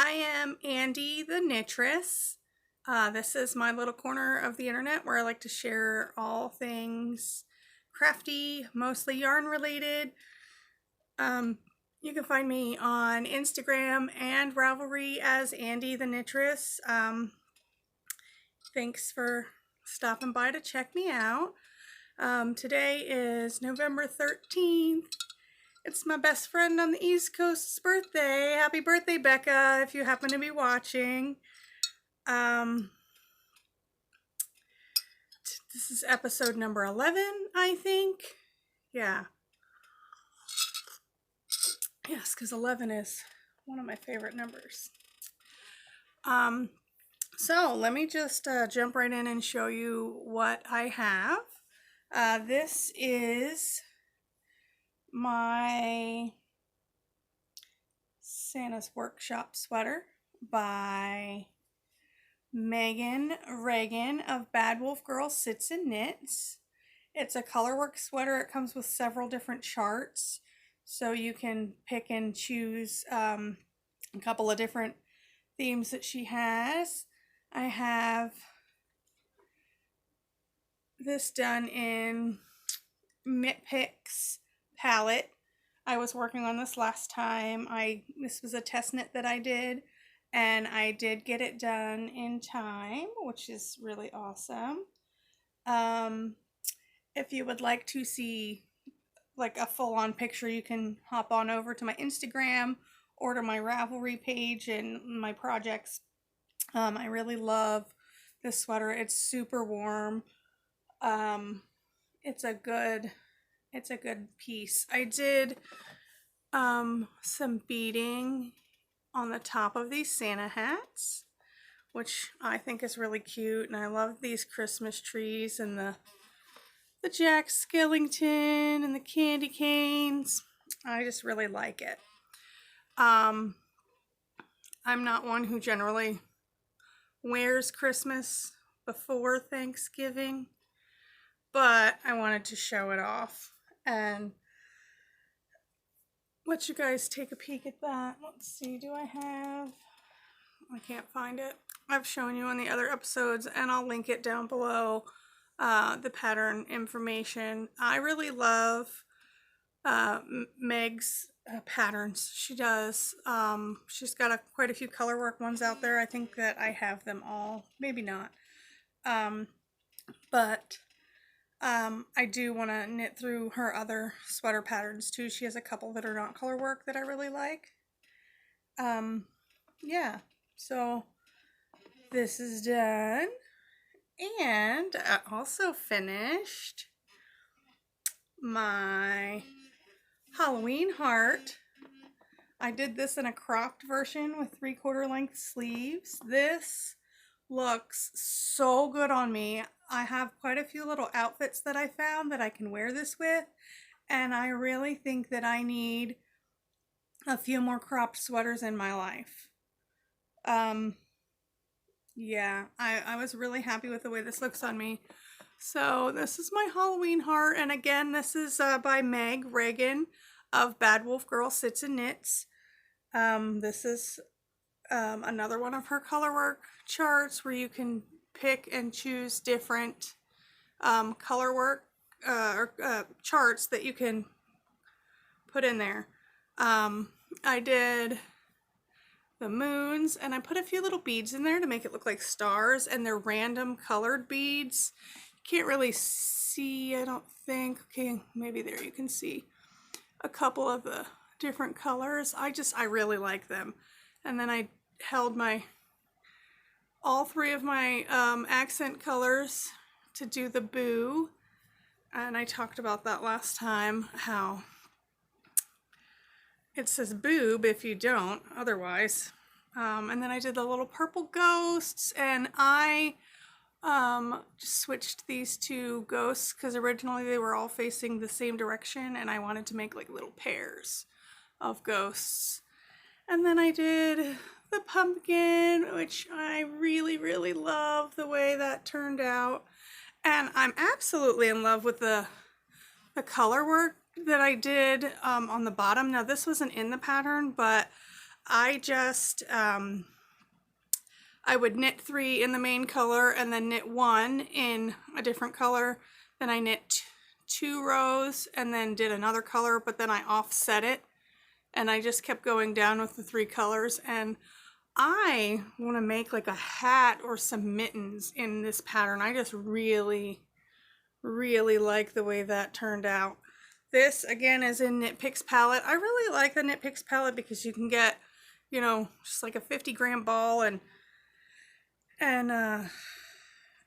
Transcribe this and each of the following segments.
I am Andi the Knittress. This is my little corner of the internet where I like to share all things crafty, mostly yarn related. You can find me on Instagram and Ravelry as Andi the Knittress. Thanks for stopping by to check me out. Today is November 13th. It's my best friend on the East Coast's birthday. Happy birthday, Becca, if you happen to be watching. This is episode number 11, I think. Yeah. Yes, because 11 is one of my favorite numbers. So let me just jump right in and show you what I have. This is my Santa's Workshop sweater by Megan Reagan of Bad Wolf Girl Sits and Knits. It's a colorwork sweater. It comes with several different charts, so you can pick and choose a couple of different themes that she has. I have this done in Knit Picks palette. I was working on this last time. This was a test knit that I did, and I did get it done in time, which is really awesome. If you would like to see like a full-on picture, you can hop on over to my Instagram or to my Ravelry page and my projects. I really love this sweater. It's super warm. It's a good piece. I did some beading on the top of these Santa hats, which I think is really cute, and I love these Christmas trees and the Jack Skellington and the candy canes. I just really like it. I'm not one who generally wears Christmas before Thanksgiving, but I wanted to show it off and let you guys take a peek at that. Let's see, I can't find it. I've shown you on the other episodes, and I'll link it down below, the pattern information. I really love Meg's patterns. She does. She's got quite a few colorwork ones out there. I think that I have them all. Maybe not. But I do want to knit through her other sweater patterns too. She has a couple that are not colorwork that I really like. Yeah, so this is done. And I also finished my Halloween heart. I did this in a cropped version with 3/4 length sleeves. This looks so good on me. I have quite a few little outfits that I found that I can wear this with, and I really think that I need a few more cropped sweaters in my life. Yeah, I was really happy with the way this looks on me. So this is my Halloween heart, and again, this is by Meg Reagan of Bad Wolf Girl Sits and Knits. This is another one of her colorwork charts where you can pick and choose different colorwork charts that you can put in there. I did the moons, and I put a few little beads in there to make it look like stars, and they're random colored beads. You can't really see, I don't think. Okay, maybe there you can see a couple of the different colors. I really like them. And then I held all three of my accent colors to do the boo, and I talked about that last time, how it says boob if you don't otherwise. And then I did the little purple ghosts, and I just switched these two ghosts because originally they were all facing the same direction, and I wanted to make like little pairs of ghosts. And then I did the pumpkin, which I really, really love the way that turned out. And I'm absolutely in love with the color work that I did on the bottom. Now this wasn't in the pattern, but I just, I would knit 3 in the main color and then knit 1 in a different color. Then I knit 2 rows and then did another color, but then I offset it. And I just kept going down with the 3 colors. And I want to make like a hat or some mittens in this pattern. I just really, really like the way that turned out. This again is in Knit Picks palette. I really like the Knit Picks palette because you can get, you know, just like a 50-gram ball and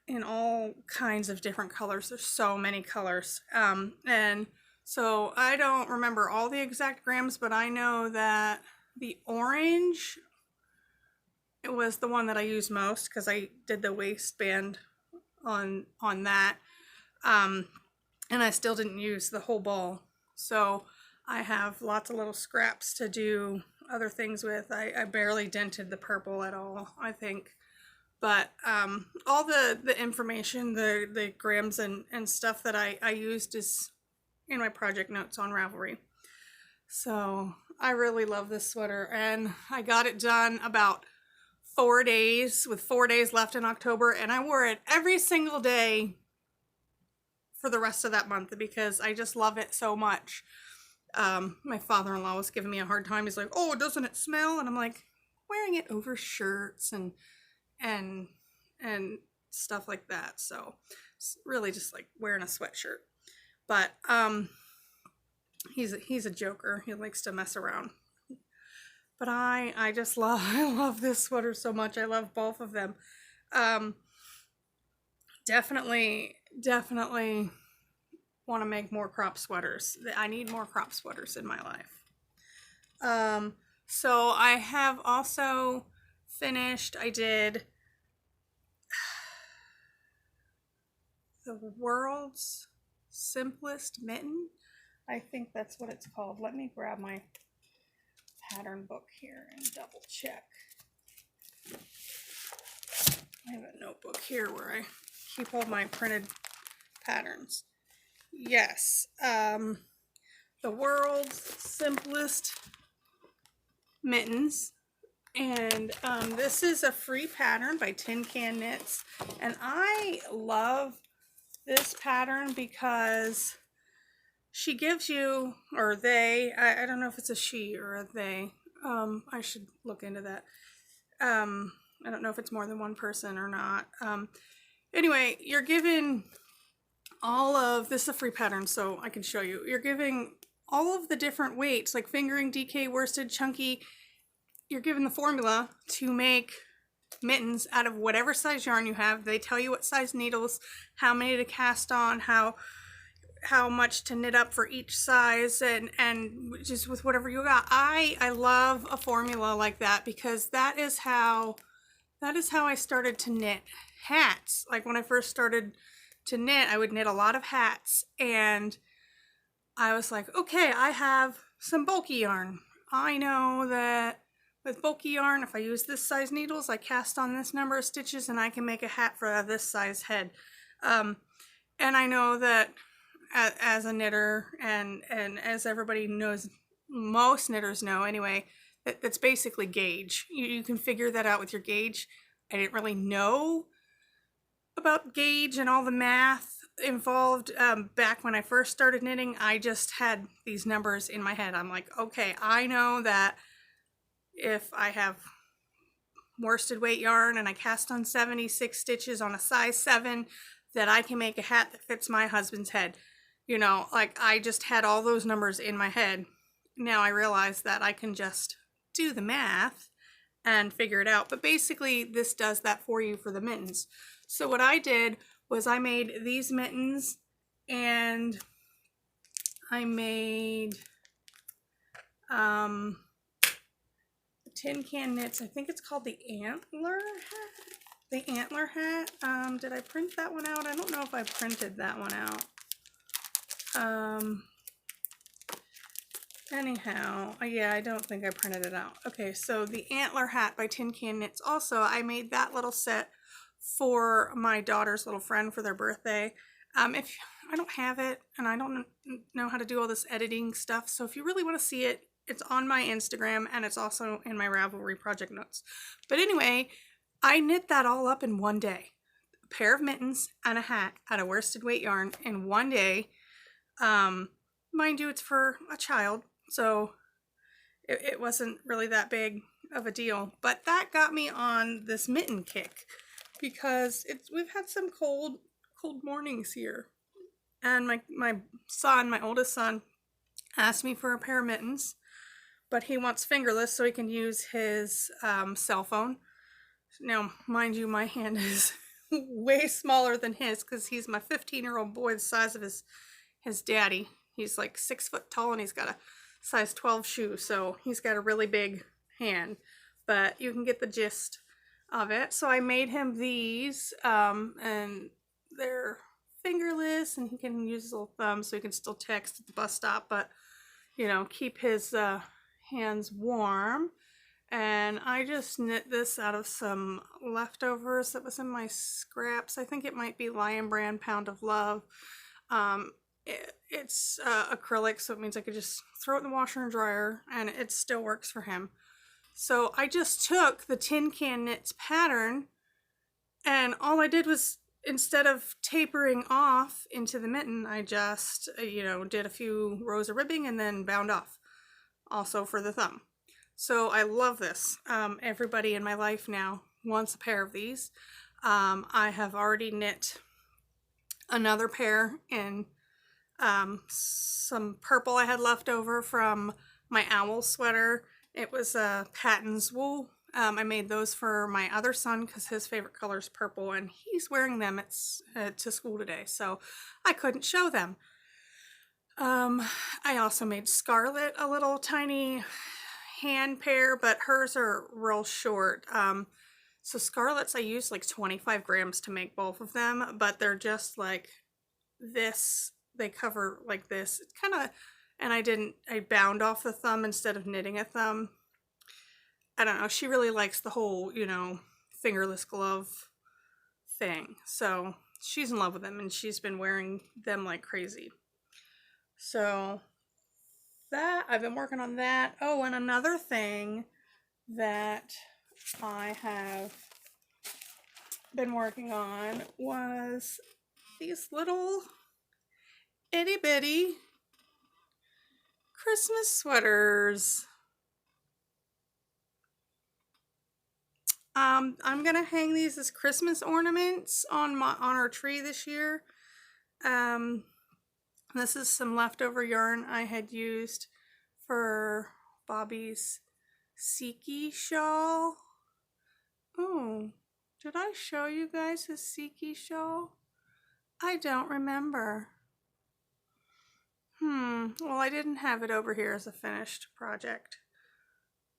in all kinds of different colors. There's so many colors. And so I don't remember all the exact grams, but I know that the orange, it was the one that I used most because I did the waistband on that. And I still didn't use the whole ball. So I have lots of little scraps to do other things with. I barely dented the purple at all, I think. But all the information, the grams and stuff that I used is in my project notes on Ravelry. So I really love this sweater, and I got it done about 4 days, with 4 days left in October, and I wore it every single day for the rest of that month because I just love it so much. My father-in-law was giving me a hard time. He's like, oh, doesn't it smell? And I'm like, wearing it over shirts and stuff like that. So it's really just like wearing a sweatshirt. But he's a joker. He likes to mess around. But I just love I love this sweater so much. I love both of them. Definitely want to make more crop sweaters. I need more crop sweaters in my life. So I have also finished, I did the world's simplest mitten. I think that's what it's called. Let me grab my pattern book here and double check. I have a notebook here where I keep all my printed patterns. Yes, the world's simplest mittens. And this is a free pattern by Tin Can Knits. And I love this pattern because she gives you, or they, I don't know if it's a she or a they. I should look into that. I don't know if it's more than one person or not. Anyway, you're given all of, this is a free pattern, so I can show you. You're giving all of the different weights, like fingering, DK, worsted, chunky. You're given the formula to make mittens out of whatever size yarn you have. They tell you what size needles, how many to cast on, how much to knit up for each size, and just with whatever you got. I love a formula like that because that is how I started to knit hats. Like when I first started to knit, I would knit a lot of hats, and I was like, okay, I have some bulky yarn. I know that with bulky yarn, if I use this size needles, I cast on this number of stitches and I can make a hat for this size head. And I know that as a knitter and as everybody knows, most knitters know anyway, that's basically gauge. You can figure that out with your gauge. I didn't really know about gauge and all the math involved back when I first started knitting. I just had these numbers in my head. I'm like, okay, I know that if I have worsted weight yarn and I cast on 76 stitches on a size 7, that I can make a hat that fits my husband's head. You know, like I just had all those numbers in my head. Now I realize that I can just do the math and figure it out. But basically this does that for you for the mittens. So what I did was I made these mittens, and I made Tin Can Knits, I think it's called the Antler hat. The Antler hat. Did I print that one out? I don't know if I printed that one out. Anyhow, yeah, I don't think I printed it out. Okay, so the Antler hat by Tin Can Knits. Also, I made that little set for my daughter's little friend for their birthday. If I don't have it, and I don't know how to do all this editing stuff, so if you really want to see it, It's on my Instagram, and it's also in my Ravelry project notes. But anyway, I knit that all up in one day. A pair of mittens and a hat out of worsted weight yarn in one day. Mind you, it's for a child, so it wasn't really that big of a deal. But that got me on this mitten kick, because we've had some cold mornings here. And my oldest son, asked me for a pair of mittens, but he wants fingerless so he can use his cell phone. Now, mind you, my hand is way smaller than his, because he's my 15-year-old boy, the size of his daddy. He's like 6 foot tall, and he's got a size 12 shoe, so he's got a really big hand. But you can get the gist of it. So I made him these, and they're fingerless, and he can use his little thumb so he can still text at the bus stop, but you know, keep his hands warm. And I just knit this out of some leftovers that was in my scraps. I think it might be Lion Brand Pound of Love. It's acrylic, so it means I could just throw it in the washer and dryer, and it still works for him. So I just took the Tin Can Knits pattern, and all I did was, instead of tapering off into the mitten, I just, did a few rows of ribbing and then bound off, also for the thumb. So I love this. Everybody in my life now wants a pair of these. I have already knit another pair in some purple I had left over from my owl sweater. It was Patton's wool. I made those for my other son because his favorite color is purple, and he's wearing them to school today, so I couldn't show them. I also made Scarlet a little tiny hand pair, but hers are real short. So Scarlet's I used like 25 grams to make both of them, but they're just like this. They cover like this. It's kind of, and I bound off the thumb instead of knitting a thumb. I don't know, she really likes the whole, fingerless glove thing. So she's in love with them, and she's been wearing them like crazy. So that, I've been working on that. Oh, and another thing that I have been working on was these little itty bitty Christmas sweaters. I'm gonna hang these as Christmas ornaments on our tree this year. This is some leftover yarn I had used for Bobby's Siki shawl. Oh, did I show you guys his Siki shawl? I don't remember. Well, I didn't have it over here as a finished project,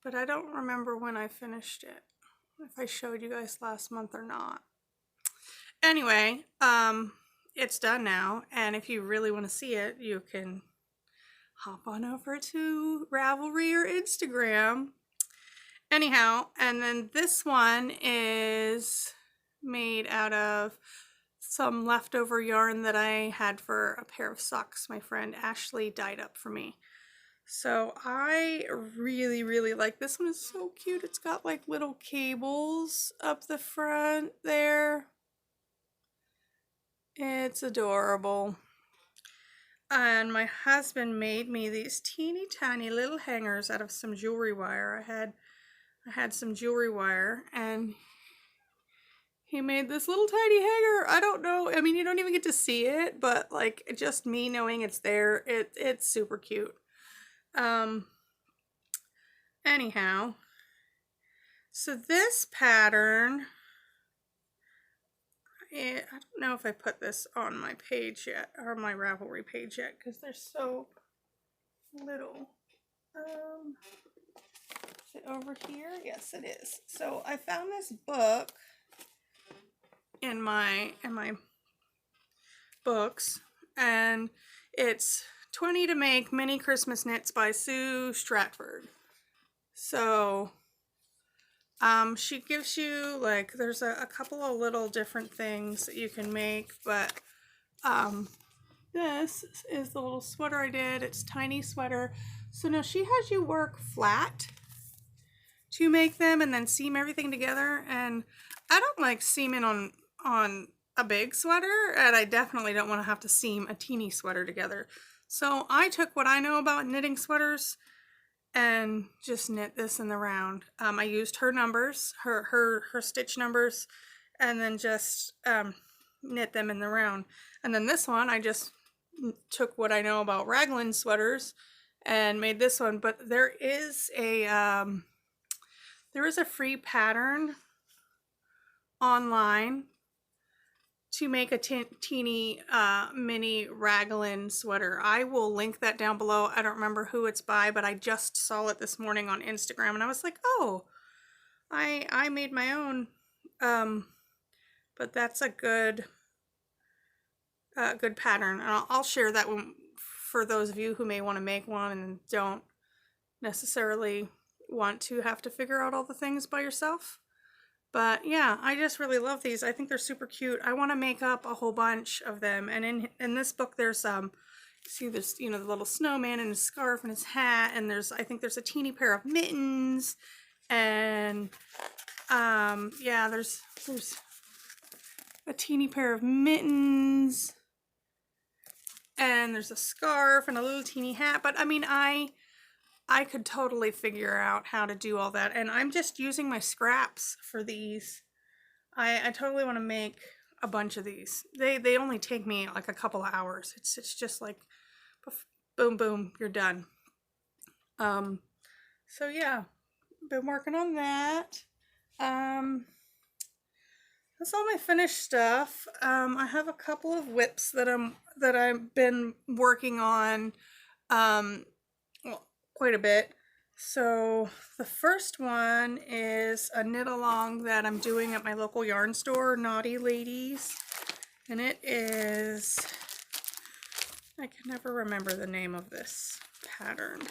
but I don't remember when I finished it, if I showed you guys last month or not. Anyway, it's done now, and if you really want to see it, you can hop on over to Ravelry or Instagram. Anyhow, and then this one is made out of some leftover yarn that I had for a pair of socks my friend Ashley dyed up for me. So I really, really like this one. Is so cute. It's got like little cables up the front there. It's adorable. And my husband made me these teeny tiny little hangers out of some jewelry wire. I had some jewelry wire, and he made this little tiny hanger. I don't know. I mean, you don't even get to see it, but like just me knowing it's there, it's super cute. Anyhow, so this pattern, I don't know if I put this on my page yet, or my Ravelry page yet, because they're so little. Is it over here? Yes, it is. So I found this book in my books, and it's 20 to Make Mini Christmas Knits by Sue Stratford. So she gives you like, there's a couple of little different things that you can make, but this is the little sweater I did. It's tiny sweater, So now she has you work flat to make them and then seam everything together, and I don't like seaming on a big sweater, and I definitely don't want to have to seam a teeny sweater together. So I took what I know about knitting sweaters and just knit this in the round. I used her numbers, her stitch numbers, and then just knit them in the round. And then this one, I just took what I know about raglan sweaters and made this one. But there is a free pattern online to make a teeny mini raglan sweater. I will link that down below. I don't remember who it's by, but I just saw it this morning on Instagram, and I was like, oh, I made my own. But that's a good pattern, and I'll share that one for those of you who may want to make one and don't necessarily want to have to figure out all the things by yourself. But yeah, I just really love these. I think they're super cute. I want to make up a whole bunch of them. And in this book, there's see this, you know, the little snowman and his scarf and his hat, and I think there's a teeny pair of mittens, and yeah, there's a teeny pair of mittens, and there's a scarf and a little teeny hat. But I mean, I could totally figure out how to do all that, and I'm just using my scraps for these. I totally want to make a bunch of these. They only take me like a couple of hours. It's just like boom boom, you're done. So yeah, been working on that. That's all my finished stuff. I have a couple of whips that I've been working on. Well, quite a bit. So the first one is a knit along that I'm doing at my local yarn store, Naughty Ladies, and it is, I can never remember the name of this pattern.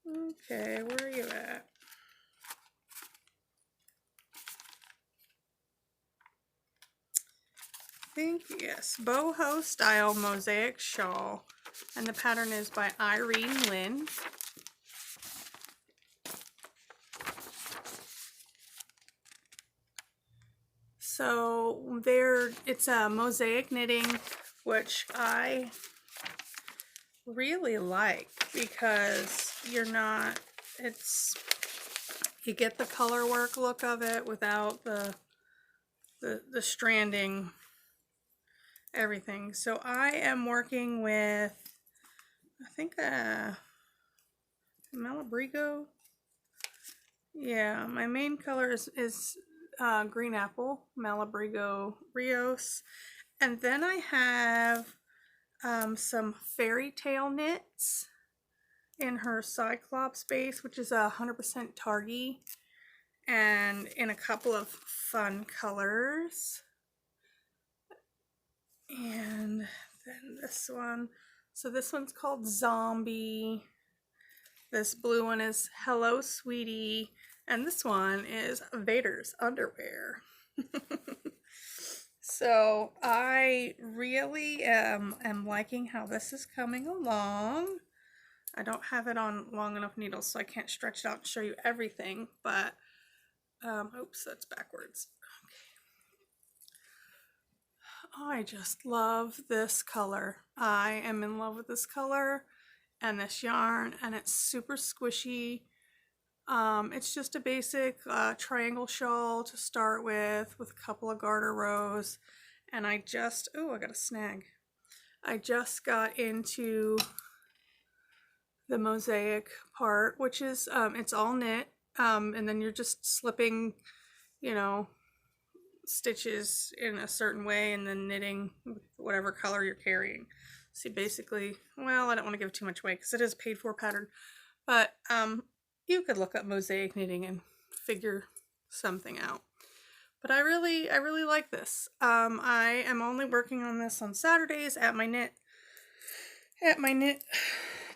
Okay, where are you at? I think, yes, boho style mosaic shawl, and the pattern is by Irene Lynn. So it's a mosaic knitting, which I really like because you get the color work look of it without the stranding everything. So I am working with, I think Malabrigo. Yeah, my main color is green apple, Malabrigo Rios, and then I have some fairy tale knits in her Cyclops base, which is 100% Targy, and in a couple of fun colors. And then this one, so this one's called Zombie. This blue one is Hello Sweetie, and this one is Vader's Underwear. So I really am liking how this is coming along. I don't have it on long enough needles, so I can't stretch it out and show you everything, but oops, that's backwards. I just love this color. I am in love with this color and this yarn, and it's super squishy. It's just a basic triangle shawl to start with a couple of garter rows, and I got a snag. I just got into the mosaic part, which is it's all knit, and then you're just slipping, you know, stitches in a certain way and then knitting whatever color you're carrying. See, basically, well, I don't want to give too much away because it is a paid for pattern, but you could look up mosaic knitting and figure something out. But I really like this. I am only working on this on Saturdays at my knit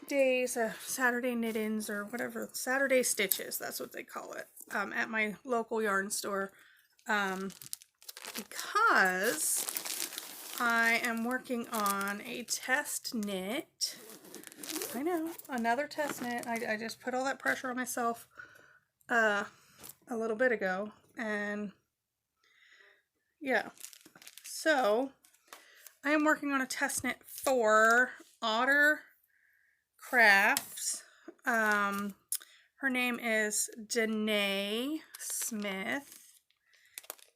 days, Saturday knit-ins or whatever, Saturday stitches, that's what they call it, at my local yarn store. Because I am working on a test knit. I know, another test knit. I just put all that pressure on myself a little bit ago, and yeah. So I am working on a test knit for Otter Crafts. Her name is Danae Smith,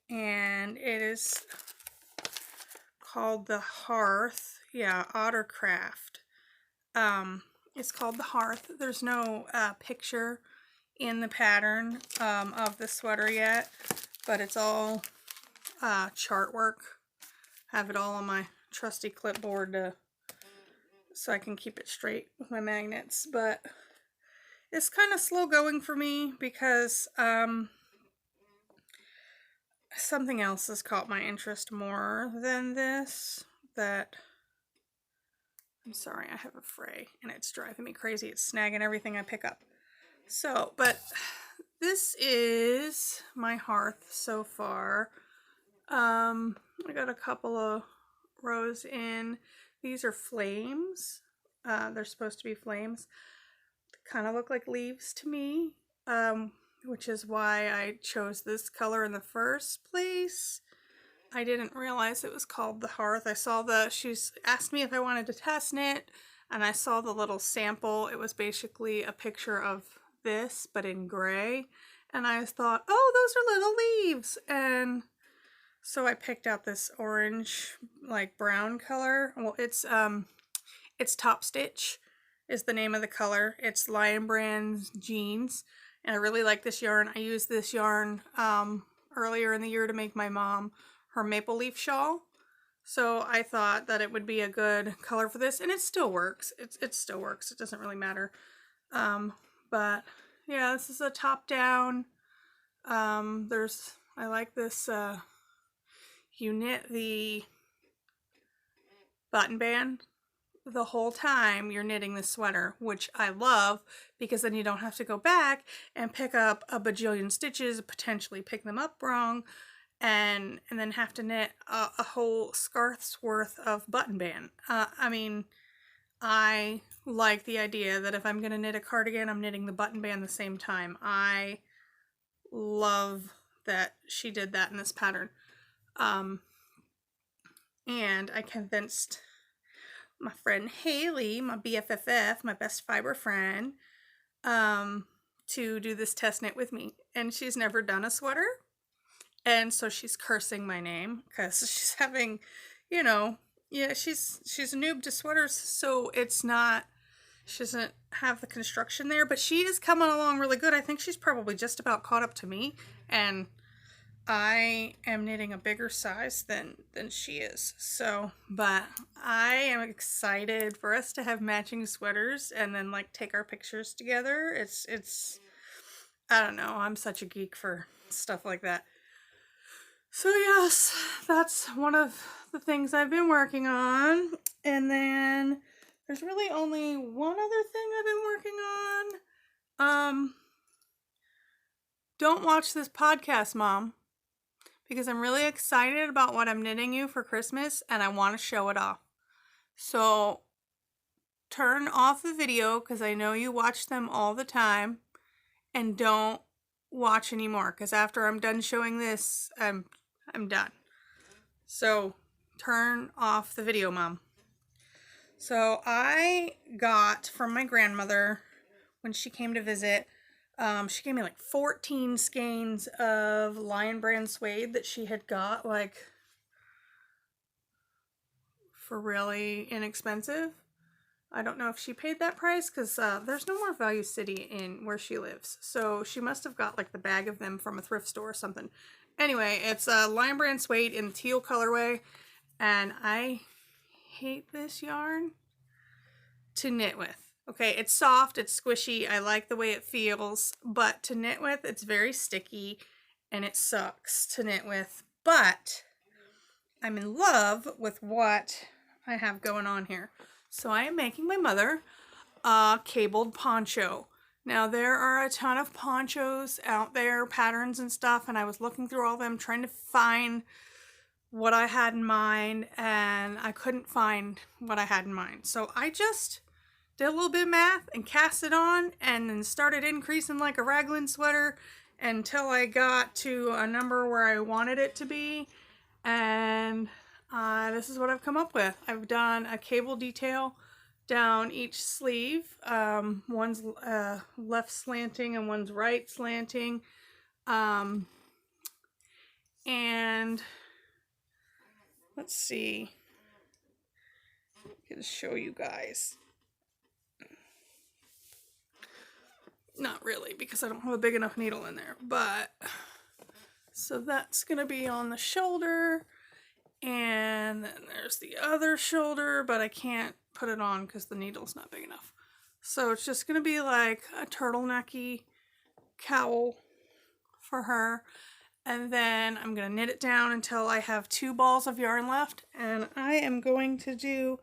and it is called the Hearth. Yeah, Otter Craft. It's called the Hearth. There's no picture in the pattern of the sweater yet, but it's all chart work. Have it all on my trusty clipboard so I can keep it straight with my magnets, but it's kind of slow going for me because something else has caught my interest more than this. I'm sorry, I have a fray and it's driving me crazy. It's snagging everything I pick up. So, but this is my hearth so far. I got a couple of rows in. These are flames. They're supposed to be flames. Kind of look like leaves to me, which is why I chose this color in the first place. I didn't realize it was called the Hearth. I saw she's asked me if I wanted to test knit, and I saw the little sample. It was basically a picture of this, but in gray, and I thought, oh, those are little leaves, and so I picked out this orange, like brown color. Well, it's Top Stitch is the name of the color. It's Lion Brand Jeans, and I really like this yarn. I used this yarn earlier in the year to make my mom her maple leaf shawl, so I thought that it would be a good color for this, and it still works. It still works. It doesn't really matter. But yeah, this is a top down. I like this. You knit the button band the whole time you're knitting the sweater, which I love because then you don't have to go back and pick up a bajillion stitches, potentially pick them up wrong, and then have to knit a whole scarf's worth of button band. I mean, I like the idea that if I'm going to knit a cardigan, I'm knitting the button band the same time. I love that she did that in this pattern. And I convinced my friend Haley, my BFFF, my best fiber friend, to do this test knit with me. And she's never done a sweater. And so she's cursing my name because she's having, you know, yeah, she's a noob to sweaters. So it's not, she doesn't have the construction there, but she is coming along really good. I think she's probably just about caught up to me. And I am knitting a bigger size than she is. So, but I am excited for us to have matching sweaters and then like take our pictures together. It's I don't know, I'm such a geek for stuff like that. So yes, that's one of the things I've been working on. And then there's really only one other thing I've been working on. Don't watch this podcast, Mom, because I'm really excited about what I'm knitting you for Christmas and I want to show it off. So turn off the video because I know you watch them all the time, and don't watch anymore because after I'm done showing this, I'm done. So turn off the video, Mom. So I got from my grandmother when she came to visit, she gave me like 14 skeins of Lion Brand suede that she had got like for really inexpensive. I don't know if she paid that price because there's no more Value City in where she lives. So she must have got like the bag of them from a thrift store or something. Anyway, it's Lion Brand suede in teal colorway, and I hate this yarn to knit with. Okay, it's soft, it's squishy, I like the way it feels, but to knit with, it's very sticky, and it sucks to knit with, but I'm in love with what I have going on here. So I am making my mother a cabled poncho. Now there are a ton of ponchos out there, patterns and stuff, and I was looking through all of them, trying to find what I had in mind, and I couldn't find what I had in mind. So I just did a little bit of math and cast it on, and then started increasing like a raglan sweater until I got to a number where I wanted it to be. And this is what I've come up with. I've done a cable detail down each sleeve. One's left slanting and one's right slanting. And let's see. I can show you guys. Not really, because I don't have a big enough needle in there, but so that's gonna be on the shoulder, and then there's the other shoulder, but I can't put it on because the needle's not big enough. So it's just gonna be like a turtlenecky cowl for her, and then I'm gonna knit it down until I have 2 balls of yarn left, and I am going to do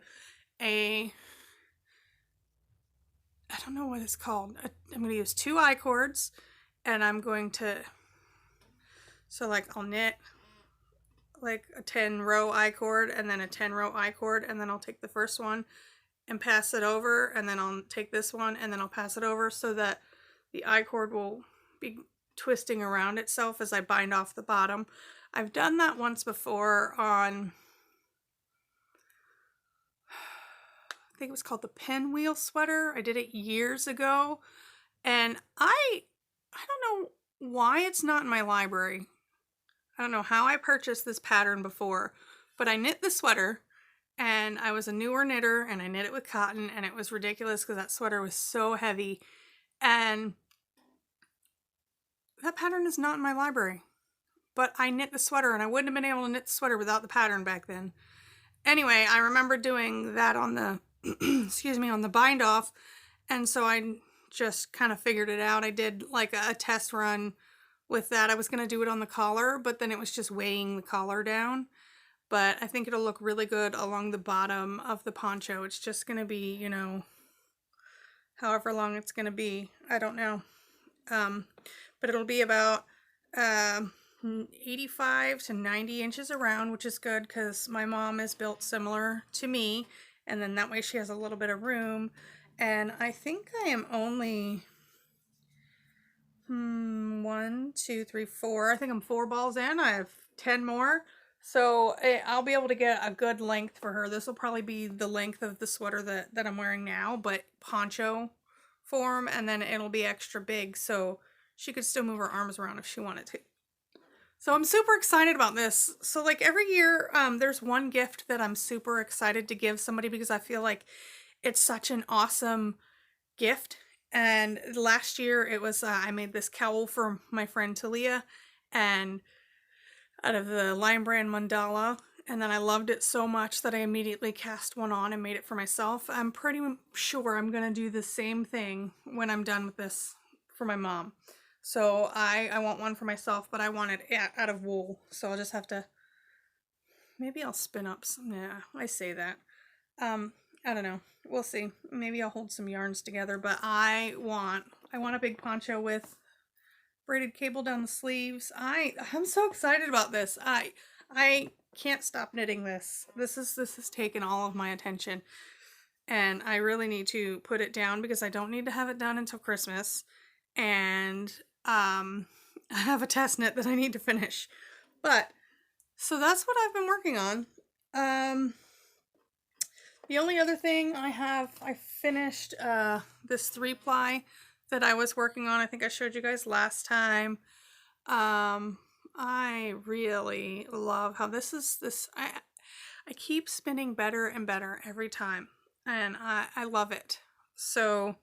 I don't know what it's called. I'm going to use 2 I-cords, and I'm going to, so like I'll knit like a 10 row I-cord and then a 10 row I-cord, and then I'll take the first one and pass it over, and then I'll take this one and then I'll pass it over, so that the I-cord will be twisting around itself as I bind off the bottom. I've done that once before on, I think it was called the pinwheel sweater. I did it years ago, and I don't know why it's not in my library. I don't know how I purchased this pattern before, but I knit the sweater, and I was a newer knitter, and I knit it with cotton, and it was ridiculous because that sweater was so heavy, and that pattern is not in my library. But I knit the sweater, and I wouldn't have been able to knit the sweater without the pattern back then. Anyway, I remember doing that on the excuse me, on the bind off, and so I just kind of figured it out. I did like a test run with that. I was going to do it on the collar, but then it was just weighing the collar down. But I think it'll look really good along the bottom of the poncho. It's just going to be, you know, however long it's going to be. I don't know. But it'll be about 85 to 90 inches around, which is good because my mom is built similar to me. And then that way she has a little bit of room. And I think I am only 1, 2, 3, 4. I think I'm 4 balls in. I have 10 more. So I'll be able to get a good length for her. This will probably be the length of the sweater that I'm wearing now, but poncho form, and then it'll be extra big so she could still move her arms around if she wanted to. So I'm super excited about this. So like every year, there's one gift that I'm super excited to give somebody because I feel like it's such an awesome gift. And last year it was, I made this cowl for my friend Talia, and out of the Lion Brand mandala. And then I loved it so much that I immediately cast one on and made it for myself. I'm pretty sure I'm going to do the same thing when I'm done with this for my mom. So I want one for myself, but I want it out of wool. So I'll just have to, maybe I'll spin up some, yeah, I say that. I don't know. We'll see. Maybe I'll hold some yarns together, but I want a big poncho with braided cable down the sleeves. I'm so excited about this. I can't stop knitting this. This has taken all of my attention, and I really need to put it down because I don't need to have it done until Christmas. And I have a test knit that I need to finish. But so that's what I've been working on. The only other thing I finished this 3-ply that I was working on. I think I showed you guys last time. I really love how this I keep spinning better and better every time, and I love it. So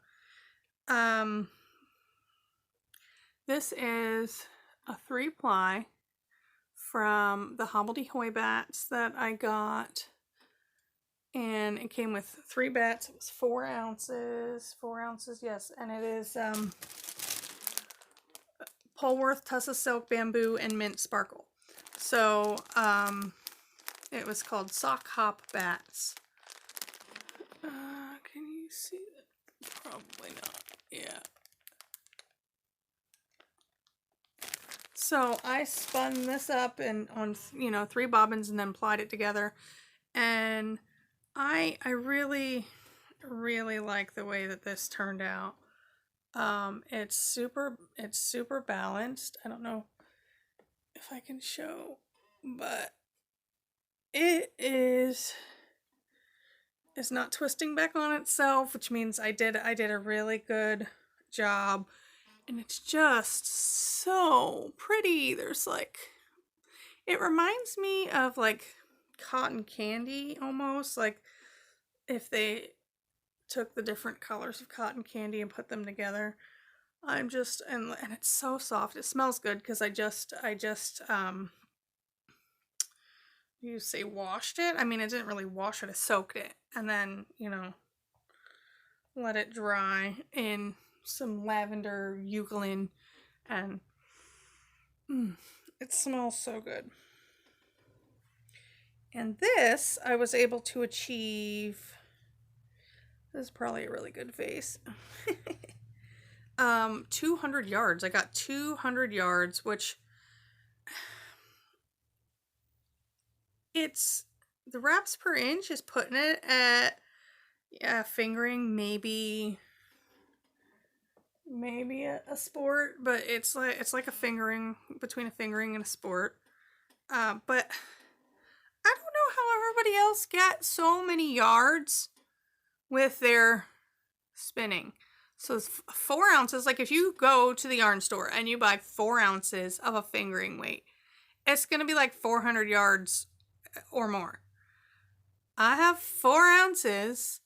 this is a 3-ply from the Hobbledehoy bats that I got, and it came with 3 bats. It was 4 ounces, yes, and it is Polworth, Tussa Silk, Bamboo, and Mint Sparkle. So it was called Sock Hop Bats. Can you see that? Probably not. Yeah. So I spun this up and on, you know, 3 bobbins and then plied it together. And I really, really like the way that this turned out. It's super balanced. I don't know if I can show, but it's not twisting back on itself, which means I did a really good job. And it's just so pretty. There's like, it reminds me of like cotton candy almost, like if they took the different colors of cotton candy and put them together. I'm just, and it's so soft. It smells good because I just you say washed it. I mean, I didn't really wash it. I soaked it and then, you know, let it dry in some lavender eucalyptus, and it smells so good. And this I was able to achieve. This is probably a really good vase. 200 yards. I got 200 yards, which it's the wraps per inch is putting it at fingering maybe a sport, but it's like a fingering, between a fingering and a sport. But I don't know how everybody else got so many yards with their spinning. So it's 4 ounces. Like if you go to the yarn store and you buy 4 ounces of a fingering weight, it's going to be like 400 yards or more. I have 4 ounces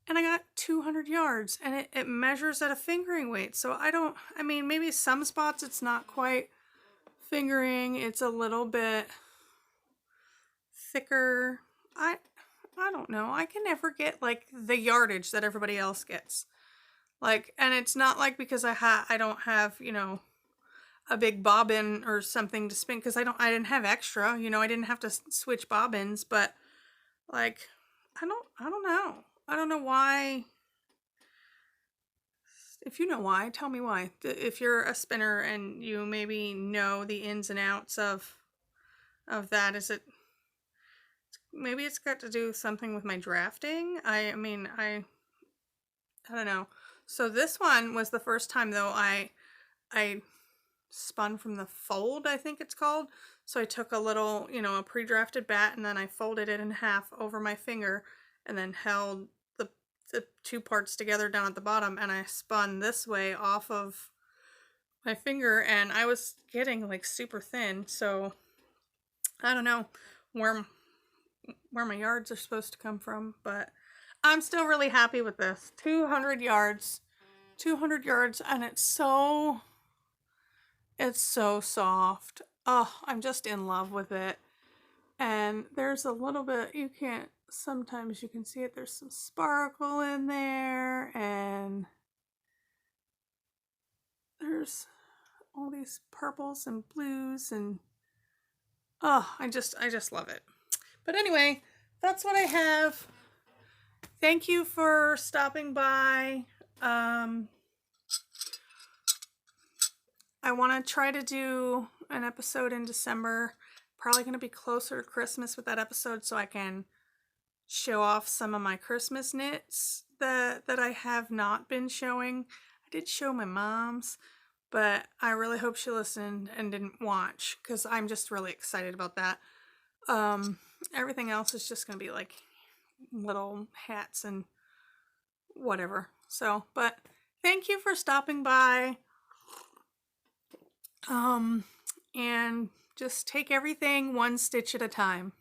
and I got 200 yards, and it measures at a fingering weight. So I mean, maybe some spots it's not quite fingering. It's a little bit thicker. I don't know. I can never get like the yardage that everybody else gets. Like, and it's not like because I don't have, you know, a big bobbin or something to spin, because I didn't have extra, you know, I didn't have to switch bobbins, but like, I don't know. I don't know why. If you know why, tell me why. If you're a spinner and you maybe know the ins and outs of that, is it, maybe it's got to do something with my drafting? I mean, I don't know. So this one was the first time though I spun from the fold, I think it's called. So I took a little, you know, a pre-drafted bat, and then I folded it in half over my finger and then held the 2 parts together down at the bottom, and I spun this way off of my finger, and I was getting like super thin. So I don't know where my yards are supposed to come from, but I'm still really happy with this. 200 yards, and it's so soft. Oh, I'm just in love with it. And there's a little bit, sometimes you can see it, there's some sparkle in there, and there's all these purples and blues, and oh, I just love it. But anyway, that's what I have. Thank you for stopping by. I want to try to do an episode in December. Probably going to be closer to Christmas with that episode, so I can show off some of my Christmas knits that I have not been showing. I did show my mom's, but I really hope she listened and didn't watch, because I'm just really excited about that. Everything else is just going to be like little hats and whatever. So, but thank you for stopping by. And just take everything one stitch at a time.